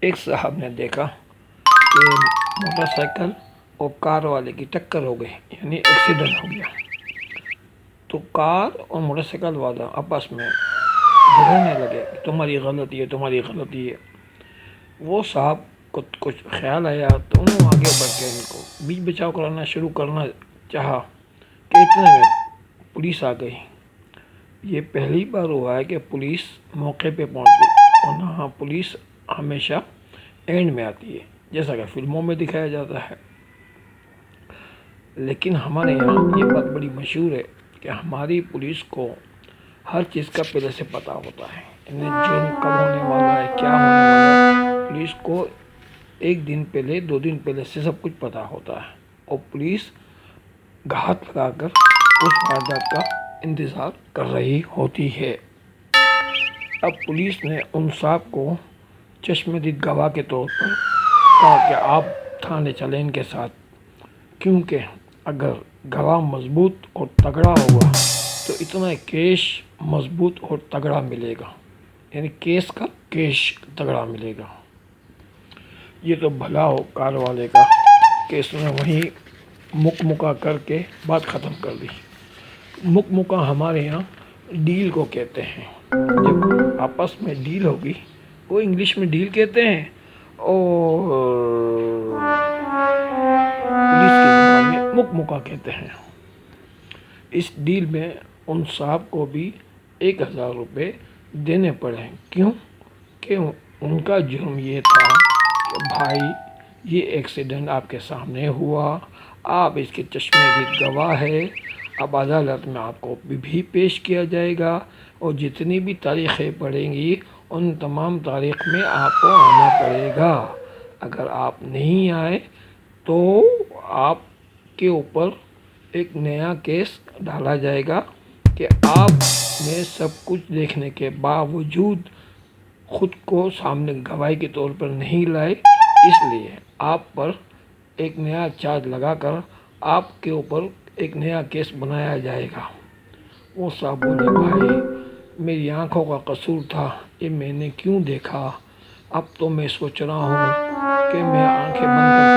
ایک صاحب نے دیکھا کہ موٹر سائیکل اور کار والے کی ٹکر ہو گئی، یعنی ایکسیڈنٹ ہو گیا۔ تو کار اور موٹر سائیکل والا آپس میں جھگڑنے لگے کہ تمہاری غلطی ہے، تمہاری غلطی ہے۔ وہ صاحب کو کچھ خیال آیا تو انہوں نے آگے بڑھ کے ان کو بیچ بچاؤ کرنا چاہا کہ اتنے میں پولیس آ گئی۔ یہ پہلی بار ہوا ہے کہ پولیس موقع پہ پہنچ گئی، ورنہ پولیس ہمیشہ اینڈ میں آتی ہے جیسا کہ فلموں میں دکھایا جاتا ہے۔ لیکن ہمارے یہاں یہ بات بڑی مشہور ہے کہ ہماری پولیس کو ہر چیز کا پہلے سے پتہ ہوتا ہے، انہیں جرم کب ہونے والا ہے، کیا ہونے والا ہے۔ پولیس کو ایک دن پہلے، 2 دن پہلے سے سب کچھ پتہ ہوتا ہے، اور پولیس گھات لگا کر اس واردات کا انتظار کر رہی ہوتی ہے۔ اب پولیس نے ان صاحب کو چشم دید گواہ کے طور پر کہا کہ آپ تھانے چلیں ان کے ساتھ، کیونکہ اگر گواہ مضبوط اور تگڑا ہوگا تو اتنا کیش مضبوط اور تگڑا ملے گا، یعنی کیس کا کیش تگڑا ملے گا۔ یہ تو بھلا ہو کار والے کا کہ اس نے وہیں مکا کر کے بات ختم کر دی۔ مکا ہمارے یہاں ڈیل کو کہتے ہیں۔ جب آپس میں ڈیل ہوگی، وہ انگلش میں ڈیل کہتے ہیں اور پولیس کی زبان میں مکا کہتے ہیں۔ اس ڈیل میں ان صاحب کو بھی 1000 روپے دینے پڑے۔ کیوں کہ ان کا جرم یہ تھا کہ بھائی یہ ایکسیڈنٹ آپ کے سامنے ہوا، آپ اس کے چشم دید گواہ ہے، اب عدالت میں آپ کو بھی پیش کیا جائے گا، اور جتنی بھی تاریخیں پڑیں گی ان تمام تاریخ میں آپ کو آنا پڑے گا۔ اگر آپ نہیں آئے تو آپ کے اوپر ایک نیا کیس ڈالا جائے گا کہ آپ نے سب کچھ دیکھنے کے باوجود خود کو سامنے گواہی کے طور پر نہیں لائے، اس لیے آپ پر ایک نیا چارج لگا کر آپ کے اوپر ایک نیا کیس بنایا جائے گا۔ وہ صاحب بولے بھائی میری آنکھوں کا قصور تھا، یہ میں نے کیوں دیکھا، اب تو میں سوچ رہا ہوں کہ میں آنکھیں بند کر